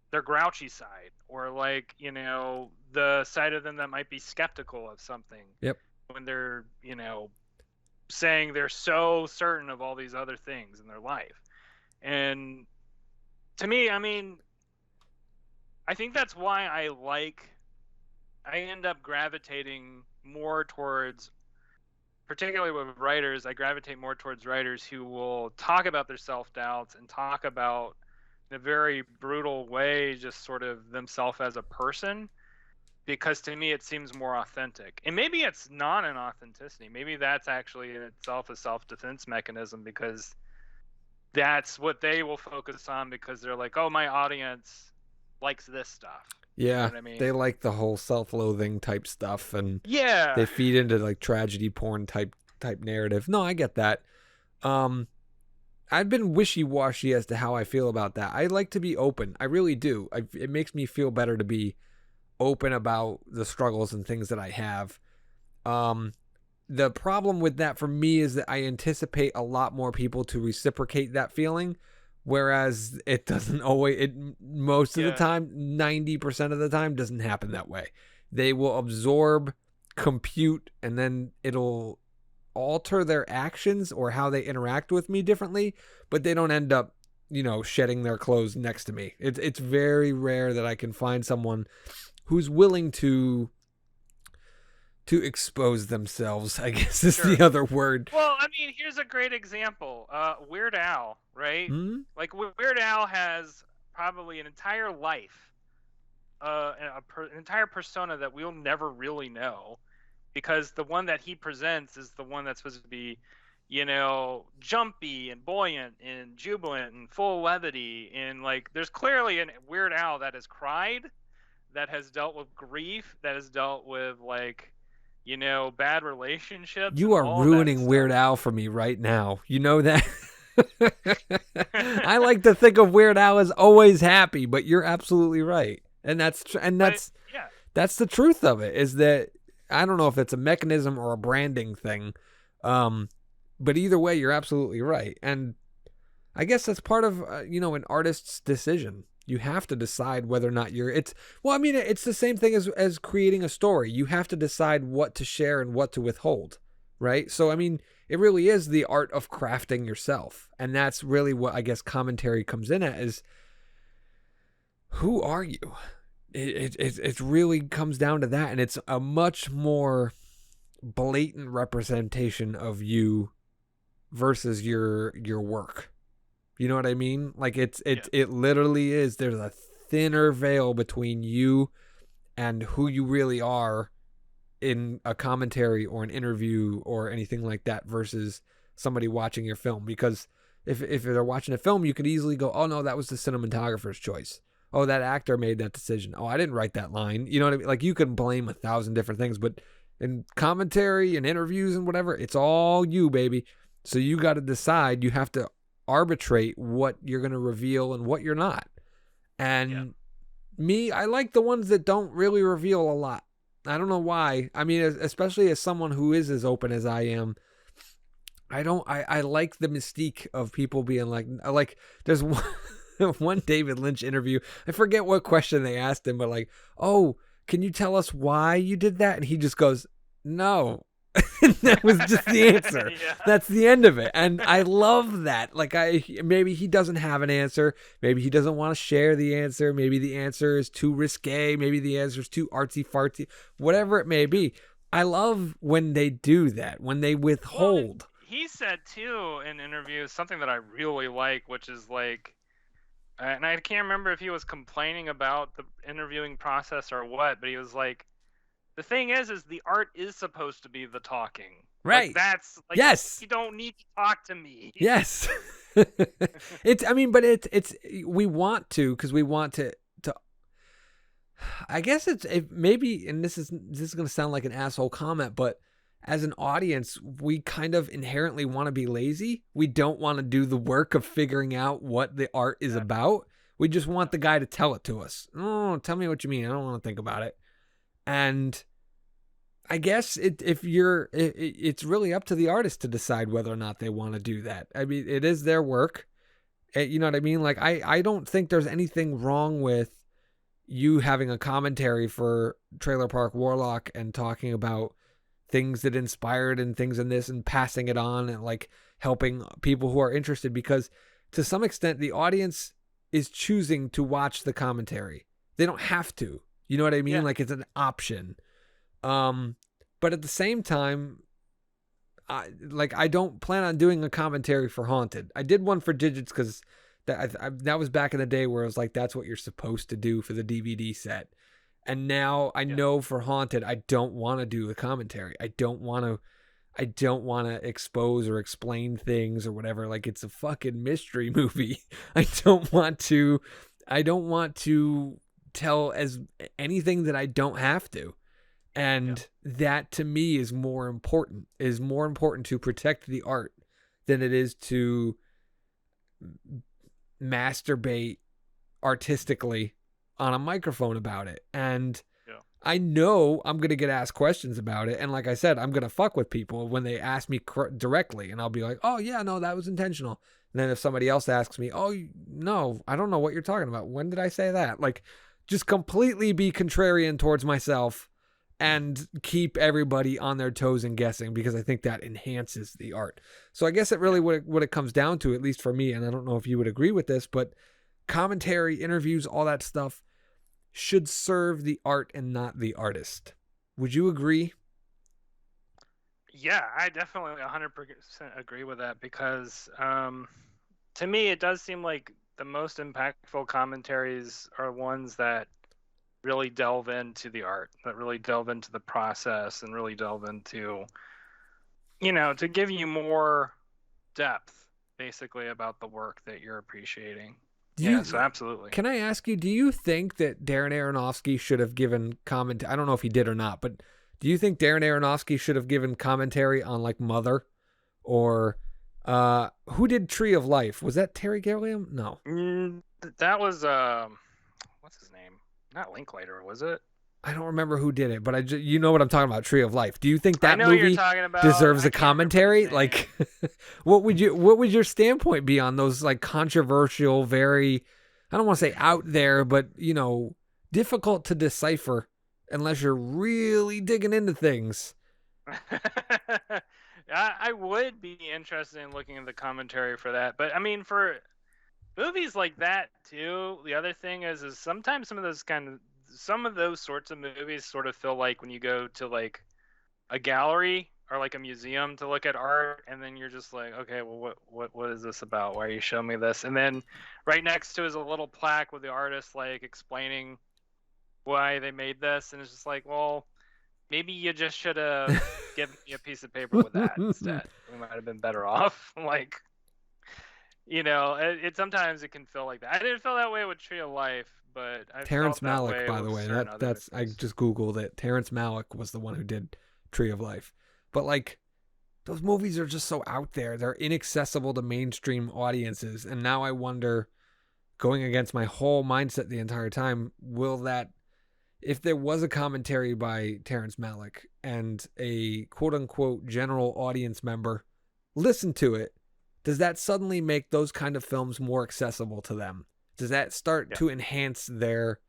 their grouchy side, or like, the side of them that might be skeptical of something Yep. when they're, saying they're so certain of all these other things in their life. And to me, I mean, I think that's why I end up gravitating more towards, particularly with writers, I gravitate more towards writers who will talk about their self-doubts and talk about, in a very brutal way, just sort of themselves as a person, because to me it seems more authentic. And maybe it's not an authenticity. Maybe that's actually in itself a self-defense mechanism, because that's what they will focus on, because they're like, oh, my audience likes this stuff. You know Yeah, what I mean? they like the whole self-loathing type stuff, and they Yeah. feed into like tragedy porn type narrative. No, I get that. I've been wishy-washy as to how I feel about that. I like to be open. I really do. It makes me feel better to be open about the struggles and things that I have. The problem with that for me is that I anticipate a lot more people to reciprocate that feeling, whereas it doesn't always. It most of the Yeah. time, 90% of the time, doesn't happen that way. They will absorb, compute, and then it'll alter their actions or how they interact with me differently, but they don't end up, shedding their clothes next to me. It's very rare that I can find someone who's willing to expose themselves, I guess is Sure. the other word. Well, I mean, here's a great example. Weird Al, right? Hmm? Like, Weird Al has probably an entire life, an entire persona that we'll never really know, because the one that he presents is the one that's supposed to be, jumpy and buoyant and jubilant and full of levity. And like, there's clearly a Weird Al that has cried, that has dealt with grief, that has dealt with like, bad relationships You and are all that ruining Weird stuff. Al for me right now. You know that? I like to think of Weird Al as always happy, but you're absolutely right. And that's Yeah. that's the truth of it, is that I don't know if it's a mechanism or a branding thing. But either way, you're absolutely right. And I guess that's part of, an artist's decision. You have to decide whether or not it's the same thing as creating a story. You have to decide what to share and what to withhold, right? So, I mean, it really is the art of crafting yourself. And that's really what I guess commentary comes in at, is who are you? It really comes down to that. And it's a much more blatant representation of you versus your work. You know what I mean? Like it literally is. There's a thinner veil between you and who you really are in a commentary or an interview or anything like that versus somebody watching your film. Because if they're watching a film, you could easily go, oh no, that was the cinematographer's choice. Oh, that actor made that decision. Oh, I didn't write that line. You know what I mean? Like, you can blame 1,000 different things, but in commentary and interviews and whatever, it's all you, baby. So you got to decide. You have to arbitrate what you're going to reveal and what you're not. And me, I like the ones that don't really reveal a lot. I don't know why. I mean, especially as someone who is as open as I am, I like the mystique of people being like there's one David Lynch interview. I forget what question they asked him, but like, oh, can you tell us why you did that? And he just goes, no. That was just the answer. Yeah. That's the end of it. And I love that. Like, maybe he doesn't have an answer. Maybe he doesn't want to share the answer. Maybe the answer is too risque. Maybe the answer is too artsy fartsy. Whatever it may be. I love when they do that, when they withhold. Well, he said too in interviews something that I really like, which is like, and I can't remember if he was complaining about the interviewing process or what, but he was like, the thing is the art is supposed to be the talking. Right. Like, that's like, yes. You don't need to talk to me. Yes. But we want to, because we want to I guess it maybe, and this is going to sound like an asshole comment, but as an audience, we kind of inherently want to be lazy. We don't want to do the work of figuring out what the art is Yeah. about. We just want the guy to tell it to us. Oh, tell me what you mean. I don't want to think about it. And I guess it's really up to the artist to decide whether or not they want to do that. I mean, it is their work. You know what I mean? Like, I don't think there's anything wrong with you having a commentary for Trailer Park Warlock and talking about things that inspired and things in this and passing it on and like helping people who are interested, because to some extent the audience is choosing to watch the commentary. They don't have to. You know what I mean? Yeah. Like, it's an option. But at the same time, I don't plan on doing a commentary for Haunted. I did one for Digits because that was back in the day where it was like, that's what you're supposed to do for the DVD set. And now I know for Haunted, I don't want to do the commentary. I don't want to expose or explain things or whatever. Like, it's a fucking mystery movie. I don't want to tell as anything that I don't have to. And that to me is more important to protect the art than it is to masturbate artistically on a microphone about it. And I know I'm going to get asked questions about it. And like I said, I'm going to fuck with people when they ask me directly, and I'll be like, oh yeah, no, that was intentional. And then if somebody else asks me, oh no, I don't know what you're talking about. When did I say that? Like, just completely be contrarian towards myself and keep everybody on their toes and guessing, because I think that enhances the art. So I guess it really what it comes down to, at least for me, and I don't know if you would agree with this, but commentary, interviews, all that stuff should serve the art and not the artist. Would you agree? Yeah, I definitely 100% agree with that, because to me it does seem like the most impactful commentaries are ones that really delve into the art, that really delve into the process, and really delve into, to give you more depth, basically, about the work that you're appreciating. So absolutely. Can I ask you, do you think that Darren Aronofsky should have given comment? I don't know if he did or not, but do you think Darren Aronofsky should have given commentary on like Mother, or who did Tree of Life? Was that Terry Gilliam? No. That was what's his name? Not Linklater, was it? I don't remember who did it, but you know what I'm talking about, Tree of Life. Do you think that movie about, deserves a commentary? Like, what would your standpoint be on those like controversial, very, I don't want to say out there, but difficult to decipher unless you're really digging into things? I would be interested in looking at the commentary for that, but I mean, for movies like that too, the other thing is sometimes some of those sorts of movies sort of feel like when you go to like a gallery or like a museum to look at art, and then you're just like, okay, well, what is this about? Why are you showing me this? And then right next to is a little plaque with the artist like explaining why they made this, and it's just like, well, maybe you just should have given me a piece of paper with that instead. We might have been better off. Like, it sometimes it can feel like that. I didn't feel that way with Tree of Life, but I Terrence felt Malick, by the way, that's I just Googled it. Terrence Malick was the one who did Tree of Life. But like, those movies are just so out there. They're inaccessible to mainstream audiences. And now I wonder, going against my whole mindset the entire time, will that, if there was a commentary by Terrence Malick and a quote unquote general audience member listen to it, does that suddenly make those kind of films more accessible to them? Does that start to enhance their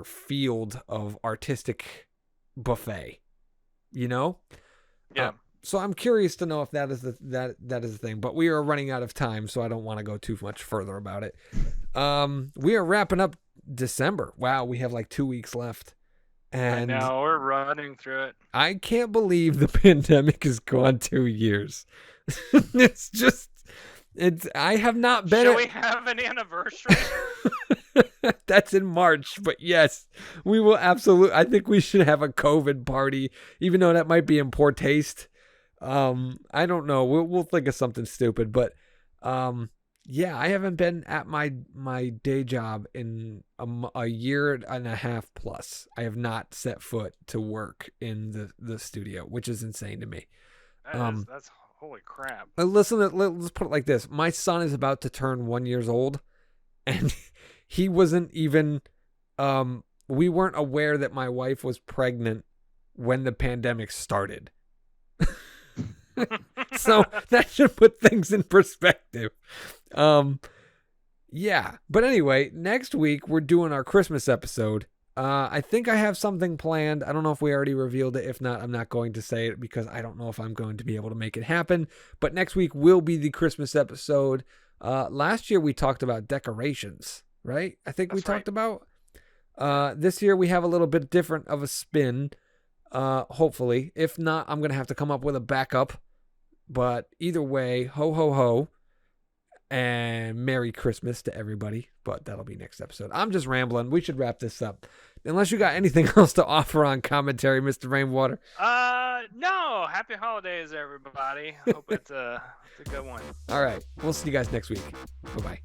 field of artistic buffet? Yeah. So I'm curious to know if that is the thing. But we are running out of time, so I don't want to go too much further about it. We are wrapping up December. Wow, we have like 2 weeks left. And I know, we're running through it. I can't believe the pandemic has gone 2 years. I have not been. Should we have an anniversary? That's in March, but yes, we will absolutely. I think we should have a COVID party, even though that might be in poor taste. I don't know. We'll think of something stupid, but Yeah, I haven't been at my day job in a year and a half plus. I have not set foot to work in the studio, which is insane to me. That's holy crap. Listen, let's put it like this: my son is about to turn 1 year old, and he wasn't even. We weren't aware that my wife was pregnant when the pandemic started. So that should put things in perspective. Yeah. But anyway, next week we're doing our Christmas episode. I think I have something planned. I don't know if we already revealed it. If not, I'm not going to say it because I don't know if I'm going to be able to make it happen. But next week will be the Christmas episode. Last year we talked about decorations, right? I think we talked about. This year we have a little bit different of a spin. Hopefully. If not, I'm going to have to come up with a backup. But either way, ho, ho, ho. And Merry Christmas to everybody. But that'll be next episode. I'm just rambling. We should wrap this up. Unless you got anything else to offer on commentary, Mr. Rainwater. No. Happy holidays, everybody. Hope it's a good one. All right. We'll see you guys next week. Bye-bye.